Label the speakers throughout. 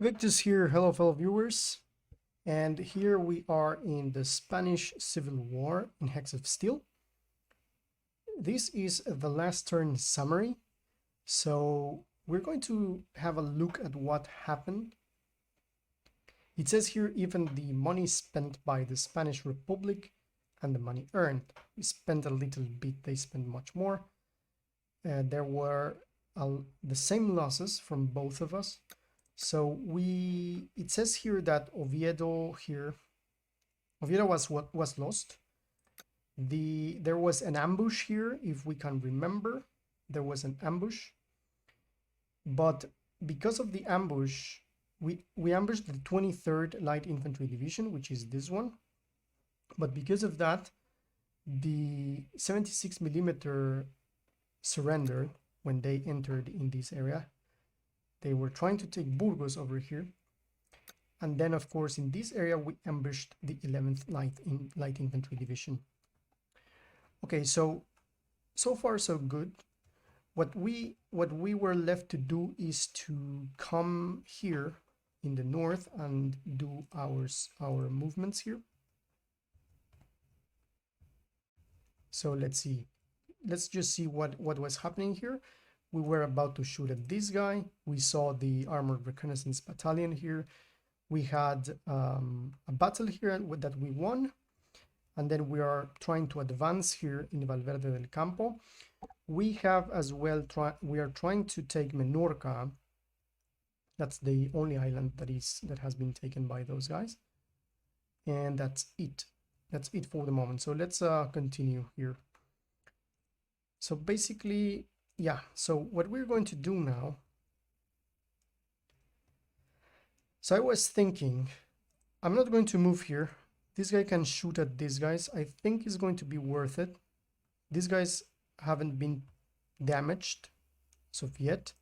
Speaker 1: Victus here, hello fellow viewers, and here we are in the Spanish Civil War in Hex of Steel. This is the last turn summary, so we're going to have a look at what happened. It says here even the money spent by the Spanish Republic and the money earned. We spent a little bit, they spent much more. There were the same losses from both of us. So it says here that Oviedo was lost. There was an ambush here, if we can remember. There was an ambush, but because of the ambush, we ambushed the 23rd Light Infantry Division, which is this one. But because of that, the 76mm surrendered when they entered in this area. They were trying to take Burgos over here. And then, of course, in this area, we ambushed the 11th Light Infantry Division. Okay, so far so good. What we were left to do is to come here in the north and do our movements here. So let's see. Let's just see what was happening here. We were about to shoot at this guy. We saw the Armored Reconnaissance Battalion here. We had a battle here that we won. And then we are trying to advance here in Valverde del Campo. We have as well, we are trying to take Menorca. That's the only island that has been taken by those guys. And that's it. That's it for the moment. So let's continue here. So basically, yeah, so what we're going to do now, so I was thinking, I'm not going to move here. This guy can shoot at these guys. I think it's going to be worth it. These guys haven't been damaged as of yet,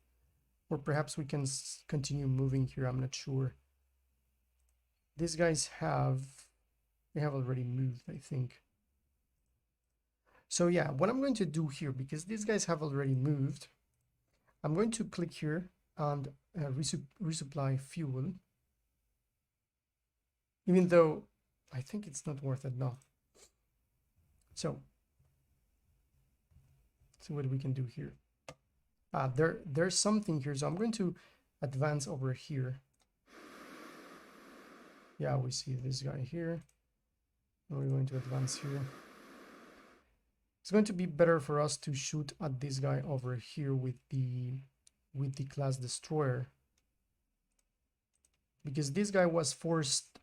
Speaker 1: or perhaps we can continue moving here. I'm not sure. These guys they have already moved, I think. So yeah, what I'm going to do here, because these guys have already moved, I'm going to click here and resupply fuel. Even though I think it's not worth it now. So what we can do here. There's something here, so I'm going to advance over here. Yeah, we see this guy here. And we're going to advance here. It's going to be better for us to shoot at this guy over here with the class destroyer, because this guy was forced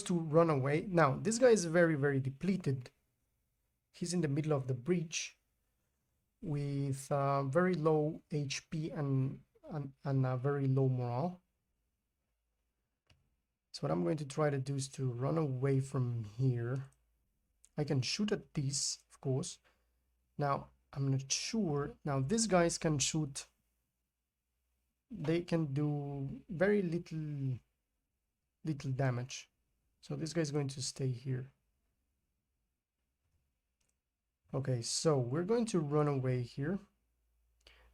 Speaker 1: to run away. Now this guy is very, very depleted. He's in the middle of the breach with very low HP and very low morale. So what I'm going to try to do is to run away from here. I can shoot at these, of course. Now, I'm not sure. Now, these guys can shoot. They can do very little damage. So this guy is going to stay here. Okay, so we're going to run away here.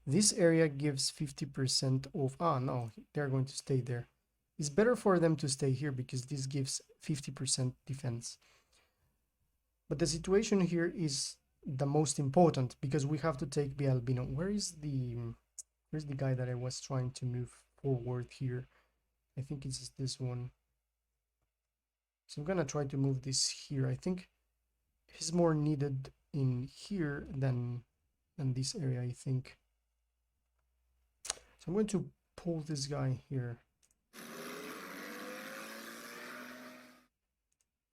Speaker 1: This area gives 50% of... Ah, no, they're going to stay there. It's better for them to stay here because this gives 50% defense. But the situation here is the most important because we have to take the albino. Where's the guy that I was trying to move forward here? I think it's this one. So I'm gonna try to move this here. I think he's more needed in here than this area, I think. So I'm going to pull this guy here.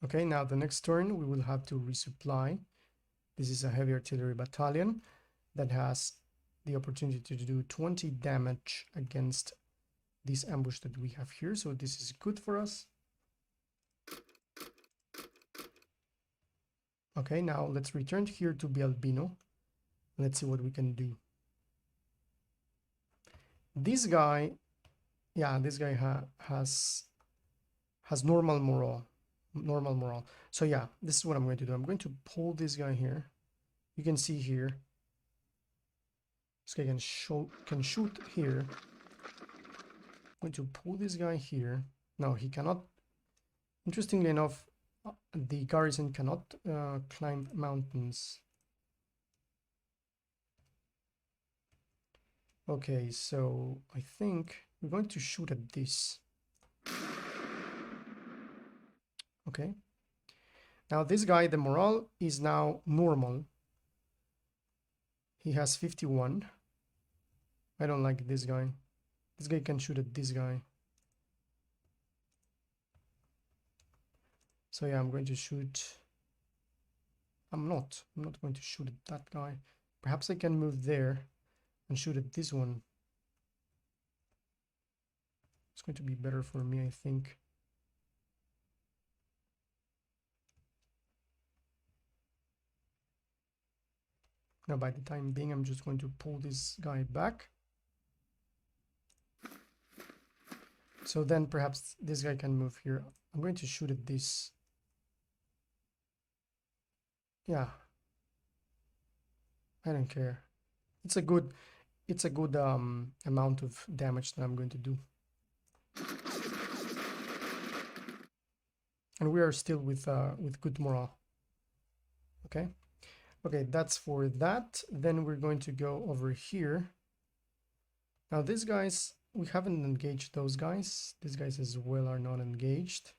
Speaker 1: Okay, now the next turn we will have to resupply. This is a heavy artillery battalion that has the opportunity to do 20 damage against this ambush that we have here. So this is good for us. Okay, now let's return here to the albino. Let's see what we can do. This guy, yeah, this guy has normal morale. So yeah, this is what I'm going to do. I'm going to pull this guy here. You can see here this guy can shoot here. going to pull this guy here. No, he cannot. Interestingly enough, the garrison cannot climb mountains. Okay, so I think we're going to shoot at this. Okay. Now this guy, the morale is now normal. He has 51. I don't like this guy. This guy can shoot at this guy. So yeah, I'm going to shoot. I'm not going to shoot at that guy. Perhaps I can move there and shoot at this one. It's going to be better for me, I think. Now, by the time being, I'm just going to pull this guy back. So then perhaps this guy can move here. I'm going to shoot at this. Yeah. I don't care. It's a good amount of damage that I'm going to do. And we are still with good morale. Okay. Okay, that's for that. Then we're going to go over here. Now these guys, we haven't engaged those guys. These guys as well are not engaged.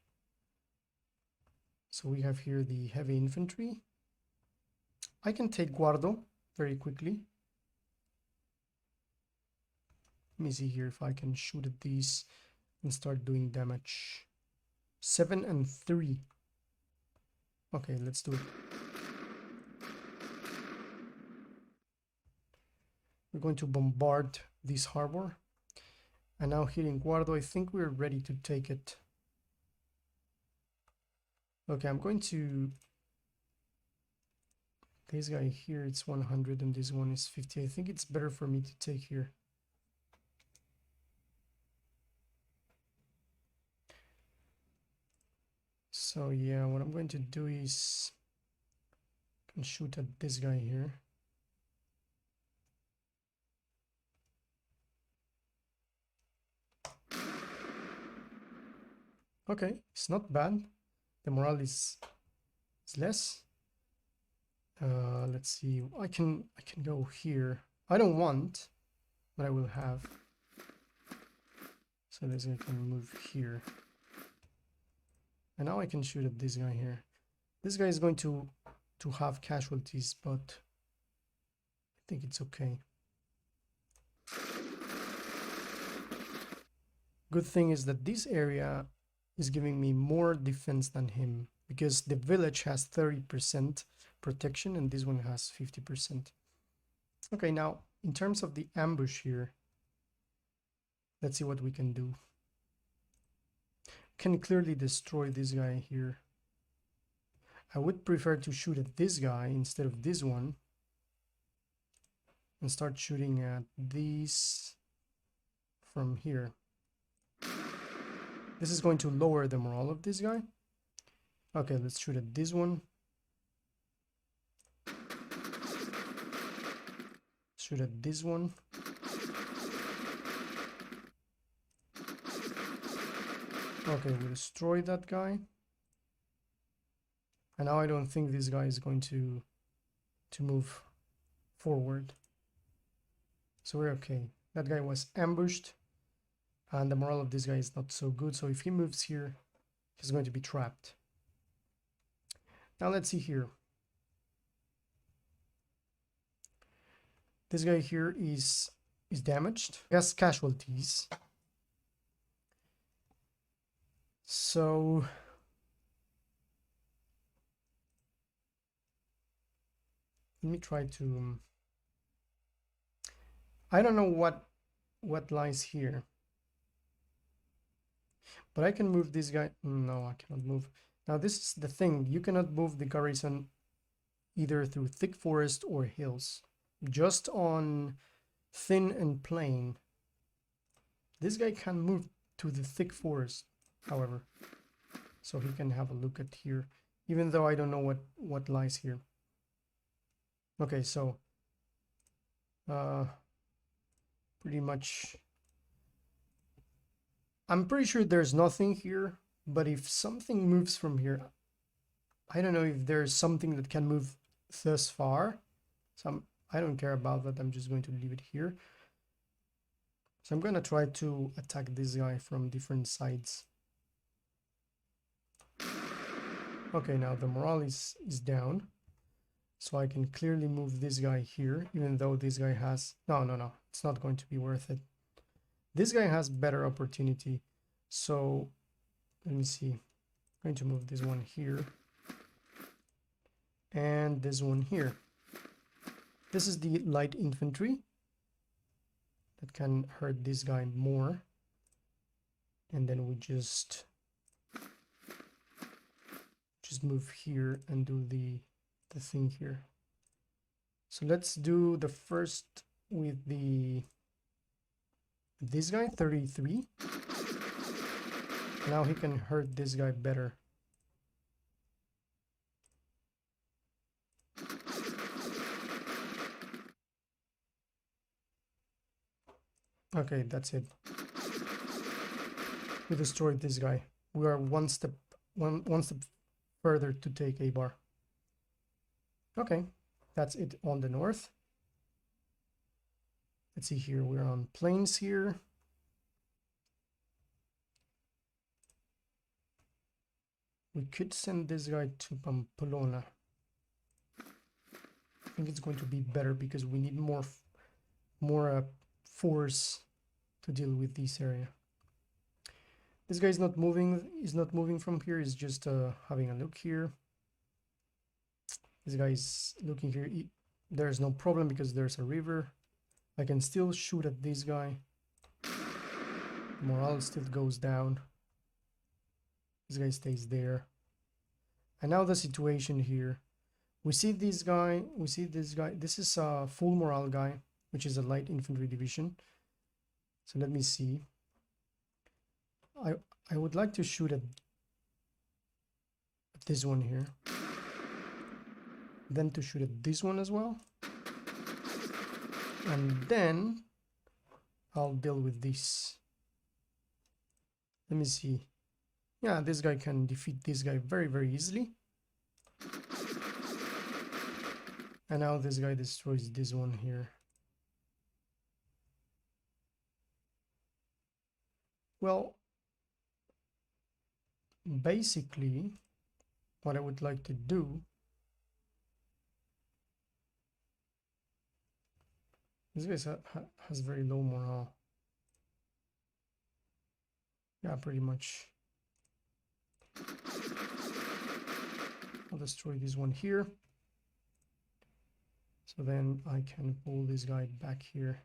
Speaker 1: So we have here the heavy infantry. I can take guardo very quickly. Let me see here if I can shoot at these and start doing damage. 7 and 3. Okay, let's do it. We're going to bombard this harbor. And now here in Guardo, I think we're ready to take it. Okay, I'm going to... This guy here, it's 100 and this one is 50. I think it's better for me to take here. So yeah, what I'm going to do is... I can shoot at this guy here. Okay, it's not bad. The morale is less. Let's see. I can go here. I don't want, but I will have. So this guy can move here. And now I can shoot at this guy here. This guy is going to have casualties, but I think it's okay. Good thing is that this area is giving me more defense than him, because the village has 30% protection and this one has 50%. Okay, now in terms of the ambush here, let's see what we can do. Can clearly destroy this guy here. I would prefer to shoot at this guy instead of this one and start shooting at these from here. This is going to lower the morale of this guy. Okay, let's shoot at this one. Shoot at this one. Okay, we destroyed that guy. And now I don't think this guy is going to move forward. So we're okay. That guy was ambushed. And the morale of this guy is not so good. So if he moves here, he's going to be trapped. Now let's see here. This guy here is damaged. He has casualties. So let me try to... I don't know what lies here. But I can move this guy. No, I cannot move. Now this is the thing. You cannot move the garrison either through thick forest or hills. Just on thin and plain. This guy can move to the thick forest, however. So he can have a look at here. Even though I don't know what lies here. Okay, so pretty much I'm pretty sure there's nothing here, but if something moves from here, I don't know if there's something that can move thus far. So I don't care about that. I'm just going to leave it here. So I'm going to try to attack this guy from different sides. Okay, now the morale is down. So I can clearly move this guy here, even though this guy has... No. It's not going to be worth it. This guy has better opportunity. So let me see. I'm going to move this one here. And this one here. This is the light infantry that can hurt this guy more. And then we just move here and do the thing here. So let's do the first with this guy, 33. Now he can hurt this guy better. Okay, that's it. We destroyed this guy. We are one step further to take a bar. Okay, that's it on the north. Let's see here, we're on plains here. We could send this guy to Pamplona. I think it's going to be better because we need more force to deal with this area. This guy is not moving from here. He's just having a look here. This guy is looking here. There's no problem because there's a river. I can still shoot at this guy. Morale still goes down. This guy stays there. And now the situation here. We see this guy. We see this guy. This is a full morale guy, which is a light infantry division. So let me see. I would like to shoot at this one here. Then to shoot at this one as well. And then I'll deal with this. Let me see. Yeah, this guy can defeat this guy very, very easily. And now this guy destroys this one here. Well, basically, what I would like to do... This guy has very low morale. Yeah, pretty much. I'll destroy this one here. So then I can pull this guy back here.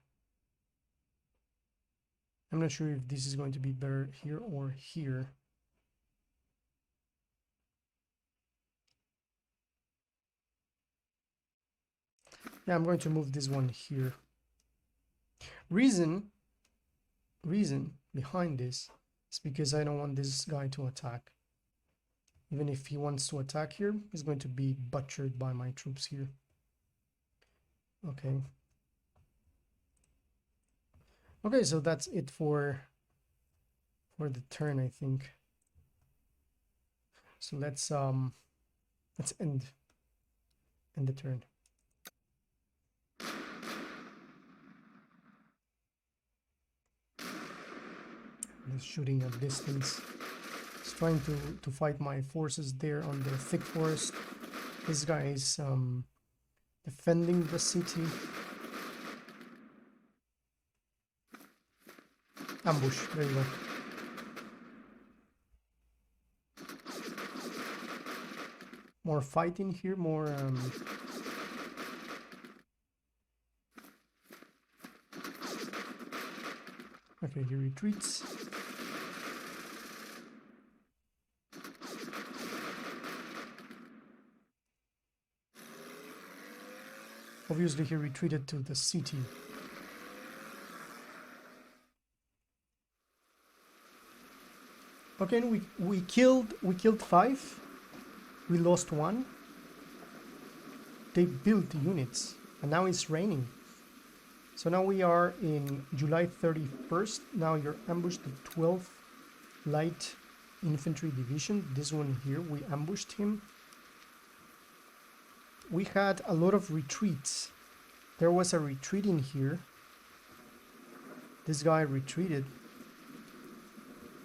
Speaker 1: I'm not sure if this is going to be better here or here. Yeah, I'm going to move this one here. Reason behind this is because I don't want this guy to attack. Even if he wants to attack here, he's going to be butchered by my troops here. Okay. Okay, so that's it for the turn, I think. So let's end the turn. Just shooting at distance. Just trying to fight my forces there on the thick forest. This guy is defending the city. Ambush, there you go. More fighting here, more okay, he retreats. Obviously he retreated to the city. Okay, we killed 5. We lost 1. They built units and now it's raining. So now we are in July 31st. Now you're ambushed the 12th light infantry division, this one here, we ambushed him. We had a lot of retreats. There was a retreat in here. This guy retreated.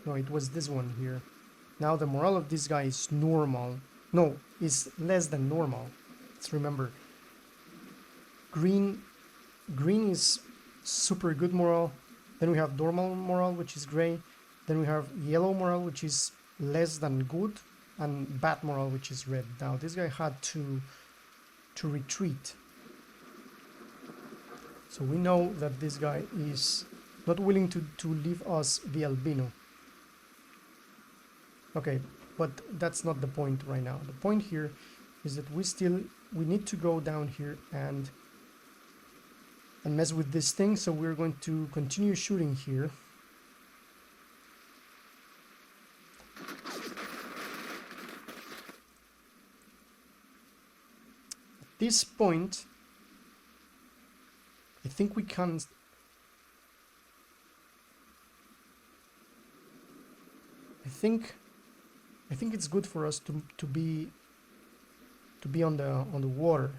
Speaker 1: No, it was this one here. Now the morale of this guy is normal. No, it's less than normal. Let's remember. Green is super good morale. Then we have normal morale, which is gray. Then we have yellow morale, which is less than good, and bad morale, which is red. Now this guy had to retreat. So we know that this guy is not willing to leave us the albino. Okay, but that's not the point right now. The point here is that we need to go down here and mess with this thing, so we're going to continue shooting here. At this point, I think we can... I think it's good for us to be on the water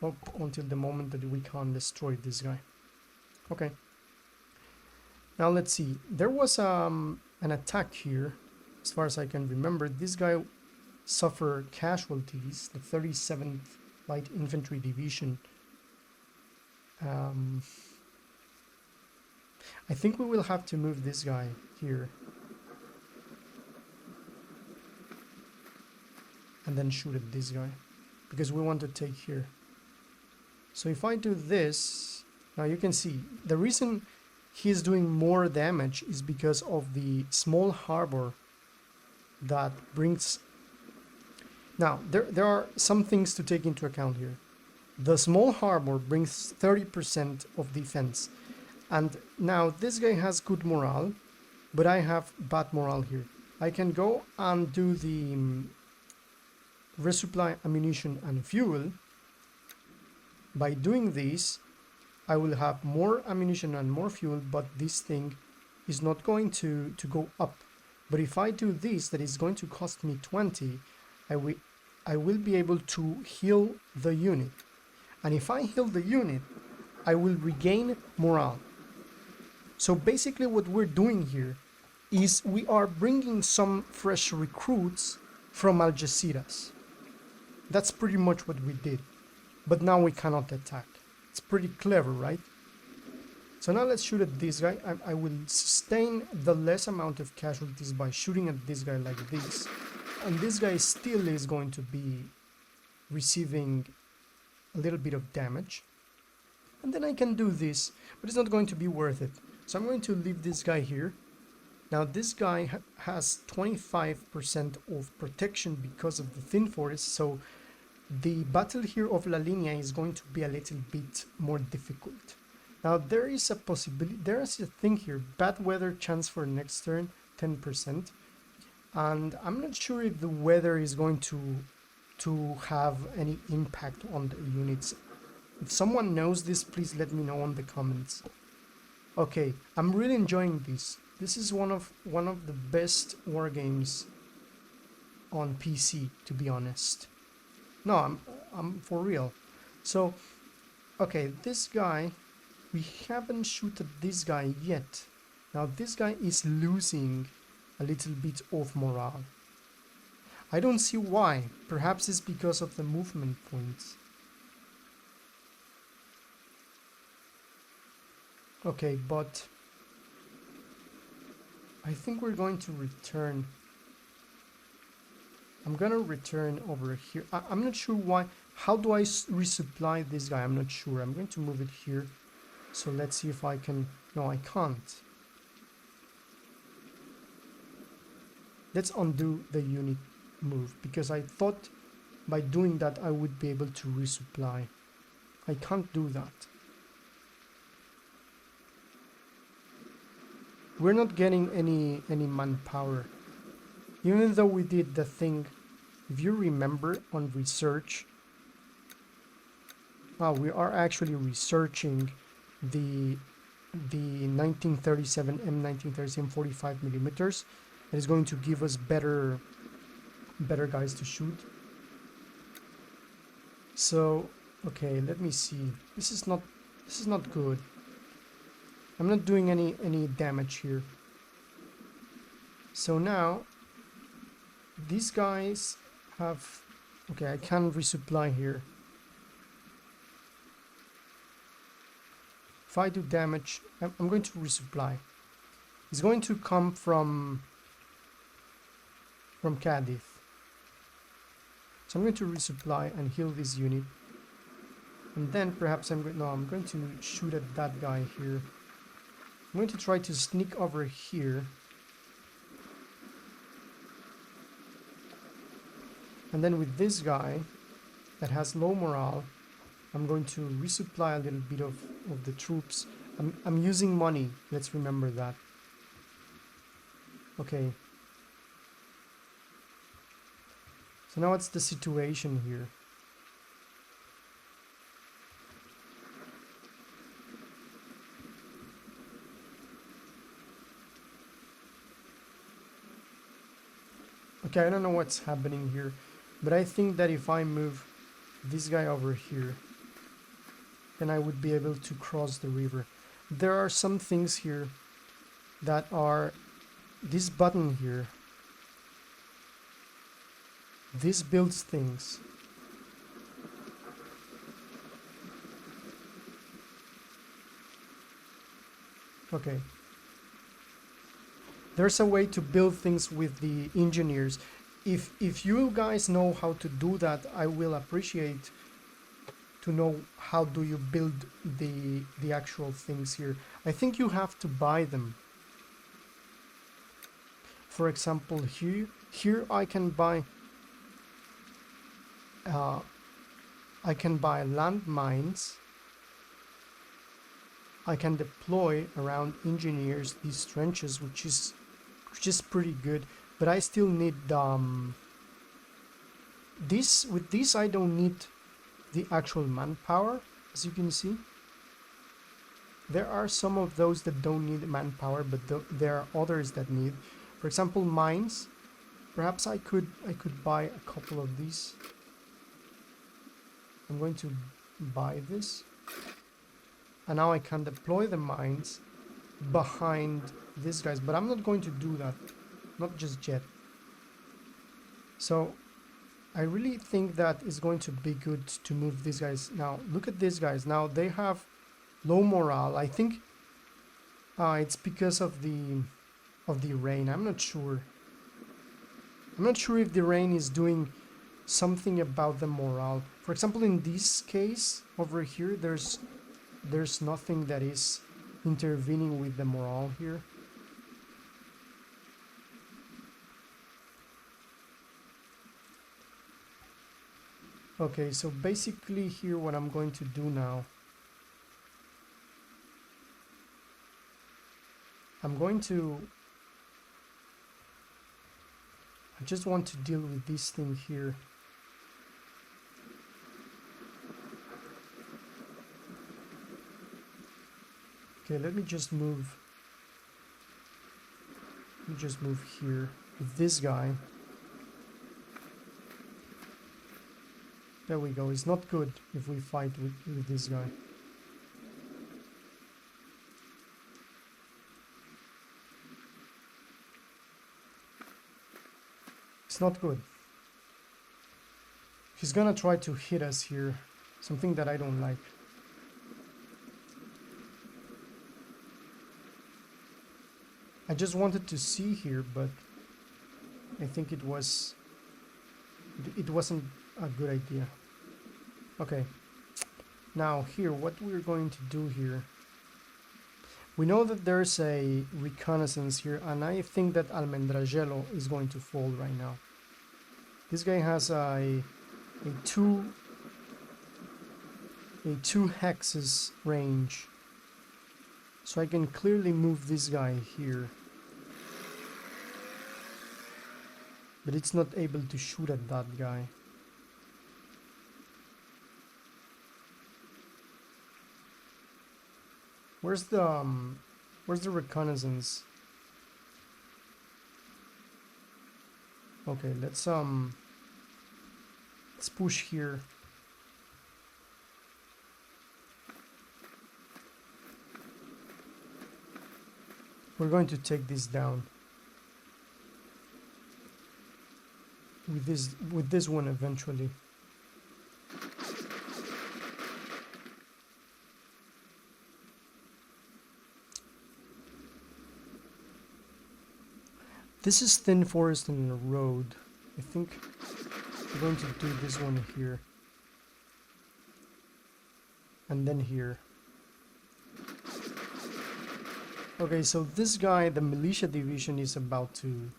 Speaker 1: up until the moment that we can destroy this guy. Okay. Now let's see. There was an attack here, as far as I can remember. This guy suffered casualties. The 37th Light Infantry Division. I think we will have to move this guy here. And then shoot at this guy, because we want to take here. So if I do this, now you can see the reason he's doing more damage is because of the small harbor that brings... Now there are some things to take into account here. The small harbor brings 30% of defense, and now this guy has good morale, but I have bad morale here. I can go and do the resupply ammunition and fuel. By doing this, I will have more ammunition and more fuel, but this thing is not going to go up. But if I do this, that is going to cost me 20, I will be able to heal the unit. And if I heal the unit, I will regain morale. So basically what we're doing here is we are bringing some fresh recruits from Algeciras. That's pretty much what we did. But now we cannot attack. It's pretty clever, right? So now let's shoot at this guy. I will sustain the less amount of casualties by shooting at this guy like this. And this guy still is going to be receiving a little bit of damage. And then I can do this, but it's not going to be worth it. So I'm going to leave this guy here. Now this guy has 25% of protection because of the thin forest, so the battle here of La Linea is going to be a little bit more difficult. Now there is a possibility, there is a thing here, bad weather chance for next turn, 10%. And I'm not sure if the weather is going to have any impact on the units. If someone knows this, please let me know in the comments. Okay, I'm really enjoying this. This is one of the best war games on PC, to be honest. No, I'm for real. So, okay, this guy, we haven't shot at this guy yet. Now this guy is losing a little bit of morale. I don't see why. Perhaps it's because of the movement points. Okay, but I think we're going to return. I'm gonna return over here. I'm not sure why. How do I resupply this guy? I'm not sure. I'm going to move it here. So let's see if I can. No, I can't. Let's undo the unit move, because I thought by doing that I would be able to resupply. I can't do that. We're not getting any manpower. Even though we did the thing, if you remember on research, we are actually researching the the 1937 M1937 45 millimeters. That is going to give us better guys to shoot. So okay, let me see. This is not good. I'm not doing any damage here. So now these guys have, okay, I can resupply here. If I do damage, I'm going to resupply. It's going to come from Cadiz. So I'm going to resupply and heal this unit. And then perhaps I'm going to shoot at that guy here. I'm going to try to sneak over here. And then with this guy that has low morale, I'm going to resupply a little bit of the troops. I'm using money, let's remember that. Okay. So now what's the situation here? Okay, I don't know what's happening here, but I think that if I move this guy over here, then I would be able to cross the river. There are some things here that are this button here. This builds things. Okay. There's a way to build things with the engineers. If you guys know how to do that, I will appreciate to know how do you build the actual things here. I think you have to buy them. For example, here I can buy landmines. I can deploy around engineers these trenches, which is pretty good, but I still need this. With this I don't need the actual manpower, as you can see. There are some of those that don't need manpower, but there are others that need. For example, mines. Perhaps I could buy a couple of these. I'm going to buy this, and now I can deploy the mines behind these guys, but I'm not going to do that, not just yet. So I really think that it's going to be good to move these guys. Now look at these guys. Now they have low morale. I think it's because of the rain. I'm not sure if the rain is doing something about the morale. For example, in this case over here, there's nothing that is intervening with the morale here. Okay, so basically here what I'm going to do now, I just want to deal with this thing here. Okay, let me just move here with this guy. There we go. It's not good if we fight with this guy. It's not good. He's gonna try to hit us here, something that I don't like. I just wanted to see here, but I think it wasn't a good idea. Okay, now here what we're going to do here, we know that there's a reconnaissance here, and I think that Almendragelo is going to fall right now. This guy has a two hexes range, so I can clearly move this guy here, but it's not able to shoot at that guy. Where's the reconnaissance? Okay, let's push here. We're going to take this down with this one eventually. This is thin forest and a road. I think I'm going to do this one here. And then here. Okay, so this guy, the militia division, is about to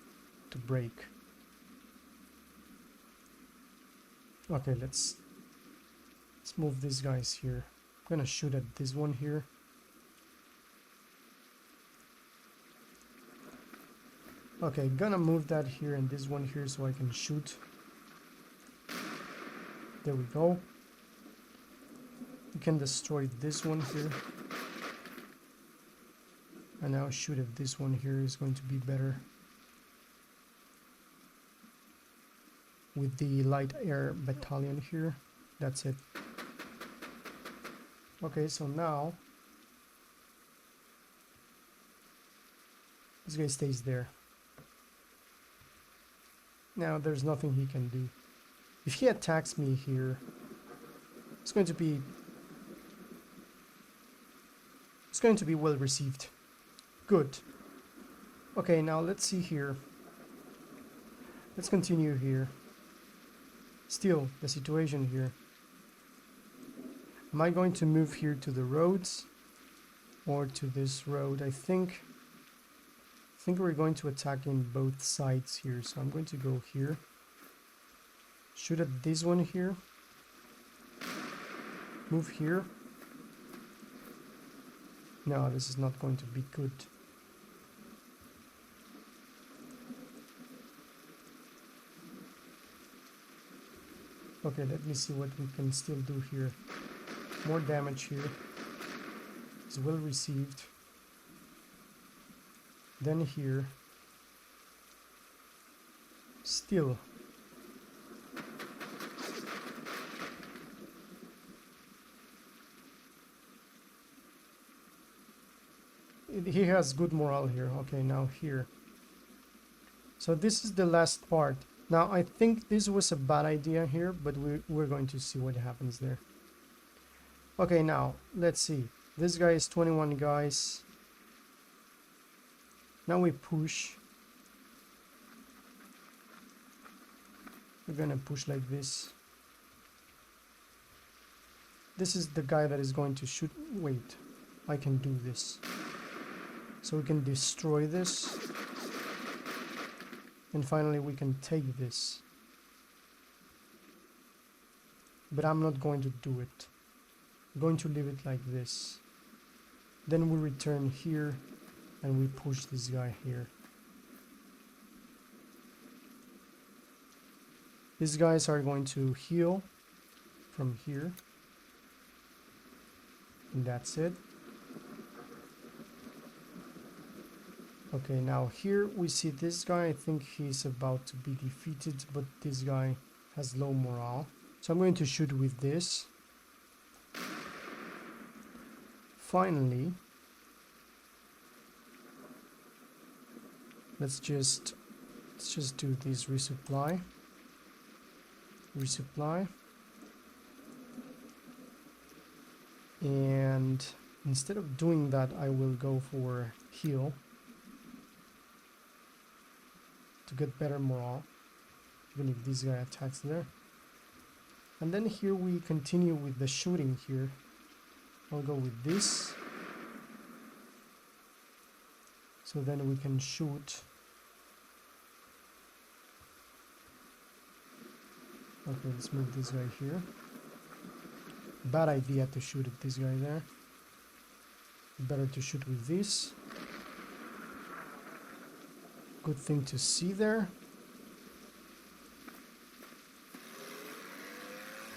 Speaker 1: break. Okay, let's move these guys here. I'm gonna shoot at this one here. Okay, gonna move that here and this one here so I can shoot. There we go. We can destroy this one here. And now shoot if this one here is going to be better. With the light air battalion here. That's it. Okay, so now this guy stays there. Now there's nothing he can do. If he attacks me here, it's going to be well received. Good. Okay, now let's see here. Let's continue here. Still, the situation here. Am I going to move here to the roads or to this road? I think we're going to attack in both sides here, so I'm going to go here. Shoot at this one here. Move here. No, this is not going to be good. Okay, let me see what we can still do here. More damage here. It's well received. Then here. Still. He has good morale here. Okay, now here. So this is the last part. Now I think this was a bad idea here, but we're going to see what happens there. Okay, now let's see. This guy is 21 guys. Now we push. We're gonna push like this. This is the guy that is going to shoot. Wait, I can do this. So we can destroy this. And finally we can take this. But I'm not going to do it. I'm going to leave it like this. Then we return here and we push this guy here. These guys are going to heal from here. And that's it. Okay, now here we see this guy. I think he's about to be defeated, but this guy has low morale. So I'm going to shoot with this. Finally, let's just do this resupply. And instead of doing that, I will go for heal to get better morale, even if this guy attacks there. And then here we continue with the shooting here. I'll go with this. So then we can shoot. Okay, let's move this guy here. Bad idea to shoot at this guy there. Better to shoot with this. Good thing to see there.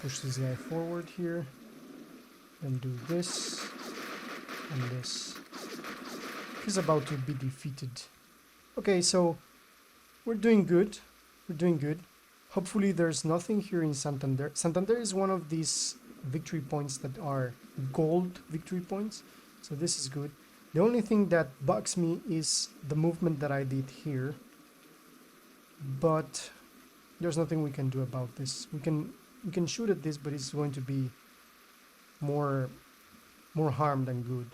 Speaker 1: Push this guy forward here. And do this. on this. He's about to be defeated. Okay, so we're doing good. We're doing good. Hopefully there's nothing here in Santander. Santander is one of these victory points that are gold victory points. So this is good. The only thing that bugs me is the movement that I did here. But there's nothing we can do about this. We can shoot at this, but it's going to be more harm than good.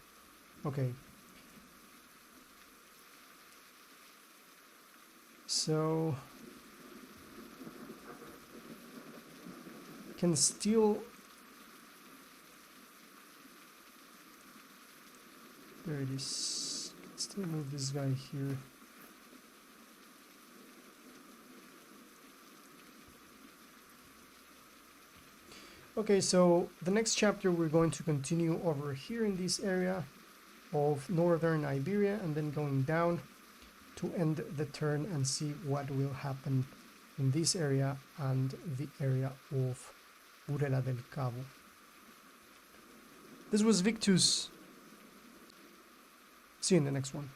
Speaker 1: Okay. So can still there it is. Can still move this guy here. Okay, so the next chapter we're going to continue over here in this area of northern Iberia and then going down to end the turn and see what will happen in this area and the area of Burela del Cabo. This was Victus. See you in the next one.